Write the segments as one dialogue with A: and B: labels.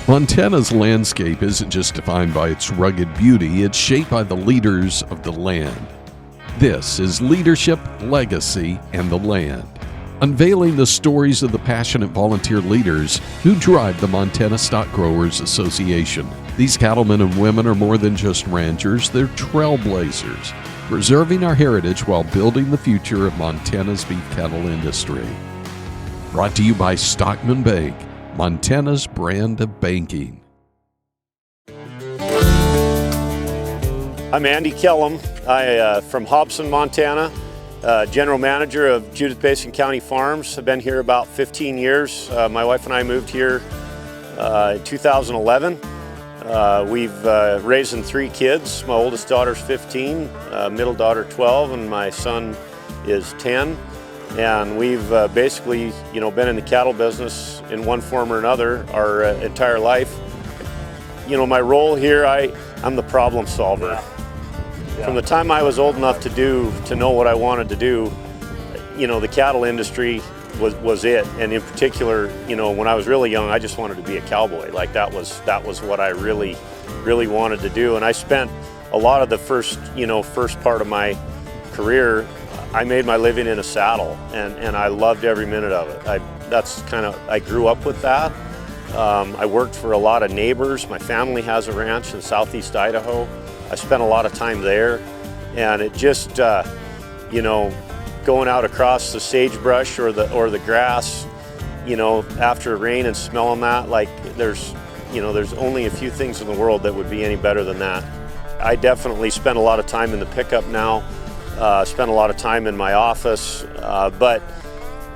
A: Montana's landscape isn't just defined by its rugged beauty, it's shaped by the leaders of the land. This is Leadership, Legacy, and the Land, unveiling the stories of the passionate volunteer leaders who drive the Montana Stockgrowers Association. These cattlemen and women are more than just ranchers, they're trailblazers, preserving our heritage while building the future of Montana's beef cattle industry. Brought to you by Stockman Bank, Montana's brand of banking.
B: I'm Andy Kellom. I'm from Hobson, Montana, General Manager of Judith Basin County Farms. I've been here about 15 years. My wife and I moved here in 2011. We've raised 3 kids. My oldest daughter's 15, middle daughter 12, and my son is 10. And we've basically, been in the cattle business in one form or another our entire life. My role here, I'm the problem solver. Yeah. From the time I was old enough to know what I wanted to do, the cattle industry was it. And in particular, when I was really young, I just wanted to be a cowboy. Like that was what I really wanted to do. And I spent a lot of the first part of my career, I made my living in a saddle, and I loved every minute of it. I grew up with that. I worked for a lot of neighbors. My family has a ranch in southeast Idaho. I spent a lot of time there, and it just, going out across the sagebrush or the grass, after rain and smelling that, like there's only a few things in the world that would be any better than that. I definitely spend a lot of time in the pickup now. Spend a lot of time in my office, but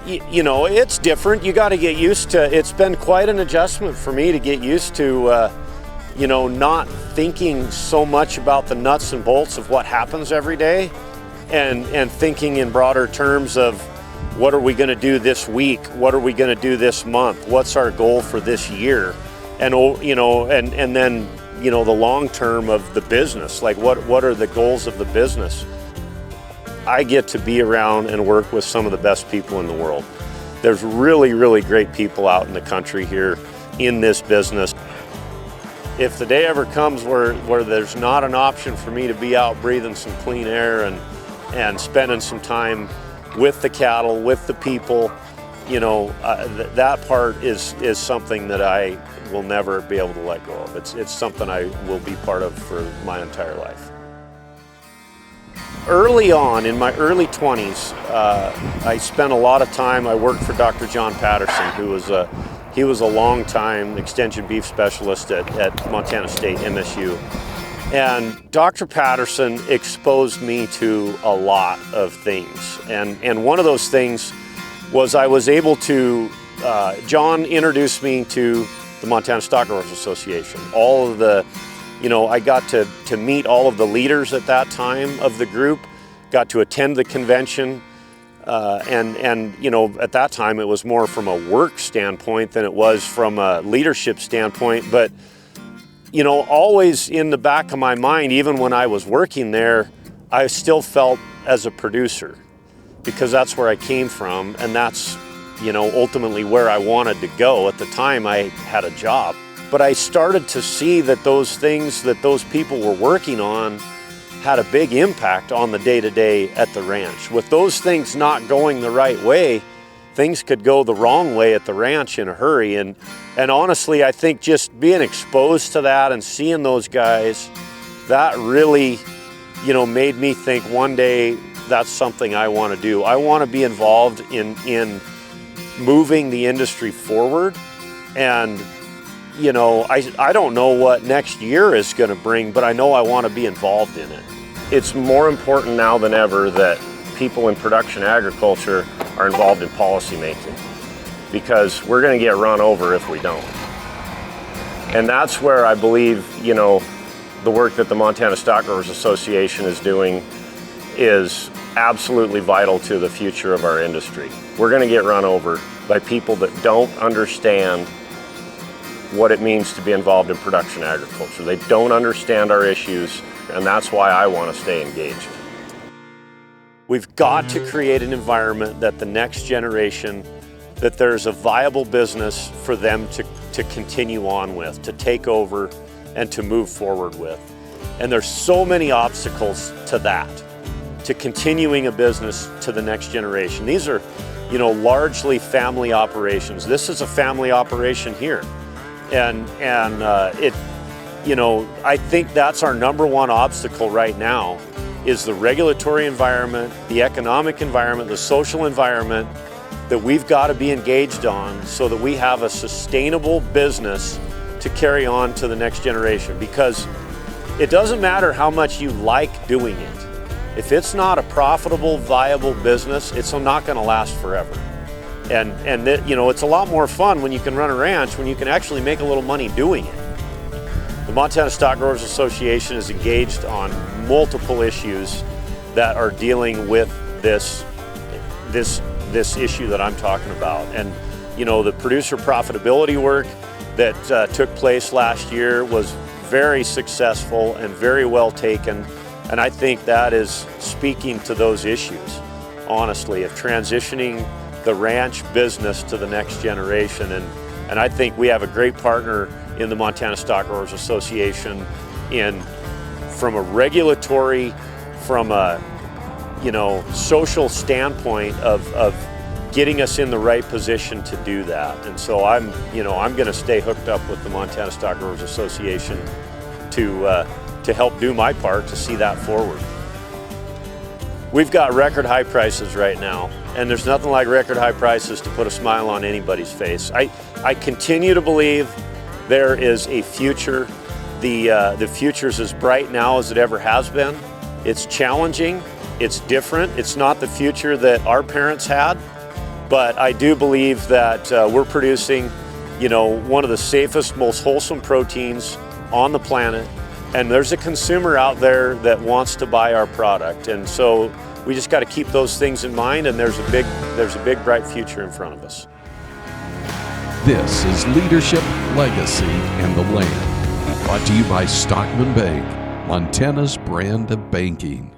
B: it's different. You got to get used to. It's been quite an adjustment for me to get used to, not thinking so much about the nuts and bolts of what happens every day, and thinking in broader terms of what are we going to do this week? What are we going to do this month? What's our goal for this year? And and then the long term of the business. Like what are the goals of the business? I get to be around and work with some of the best people in the world. There's really, really great people out in the country here in this business. If the day ever comes where there's not an option for me to be out breathing some clean air and spending some time with the cattle, with the people, that part is something that I will never be able to let go of. It's something I will be part of for my entire life. Early on, in my early 20s, I spent a lot of time, I worked for Dr. John Patterson, he was a long-time extension beef specialist at Montana State, MSU. And Dr. Patterson exposed me to a lot of things. And one of those things was I was able to, John introduced me to the Montana Stockgrowers Association. All of the I got to meet all of the leaders at that time of the group, got to attend the convention, and at that time it was more from a work standpoint than it was from a leadership standpoint. But always in the back of my mind, even when I was working there, I still felt as a producer, because that's where I came from, and that's ultimately where I wanted to go. At the time I had a job. But I started to see that those things that those people were working on had a big impact on the day-to-day at the ranch. With those things not going the right way, things could go the wrong way at the ranch in a hurry. And honestly, I think just being exposed to that and seeing those guys, that really, made me think one day that's something I want to do. I want to be involved in moving the industry forward. And I don't know what next year is going to bring, but I know I want to be involved in it. It's more important now than ever that people in production agriculture are involved in policy making, because we're going to get run over if we don't. And that's where I believe, the work that the Montana Stockgrowers Association is doing is absolutely vital to the future of our industry. We're going to get run over by people that don't understand what it means to be involved in production agriculture. They don't understand our issues, and that's why I want to stay engaged. We've got to create an environment that the next generation, that there's a viable business for them to continue on with, to take over and to move forward with. And there's so many obstacles to that, to continuing a business to the next generation. These are, largely family operations. This is a family operation here. And I think that's our number one obstacle right now, is the regulatory environment, the economic environment, the social environment that we've got to be engaged on so that we have a sustainable business to carry on to the next generation. Because it doesn't matter how much you like doing it. If it's not a profitable, viable business, it's not going to last forever. And it's a lot more fun when you can run a ranch, when you can actually make a little money doing it. The Montana Stockgrowers Association is engaged on multiple issues that are dealing with this issue that I'm talking about. And the producer profitability work that took place last year was very successful and very well taken. And I think that is speaking to those issues, honestly, of transitioning the ranch business to the next generation. And I think we have a great partner in the Montana Stockgrowers Association from a regulatory, from a social standpoint of getting us in the right position to do that. And so I'm going to stay hooked up with the Montana Stockgrowers Association to help do my part to see that forward. We've got record high prices right now, and there's nothing like record high prices to put a smile on anybody's face. I continue to believe there is a future. The future's as bright now as it ever has been. It's challenging, it's different. It's not the future that our parents had, but I do believe that we're producing, one of the safest, most wholesome proteins on the planet. And there's a consumer out there that wants to buy our product. And so we just got to keep those things in mind, and there's a big bright future in front of us.
A: This is Leadership, Legacy, and the Land. Brought to you by Stockman Bank, Montana's brand of banking.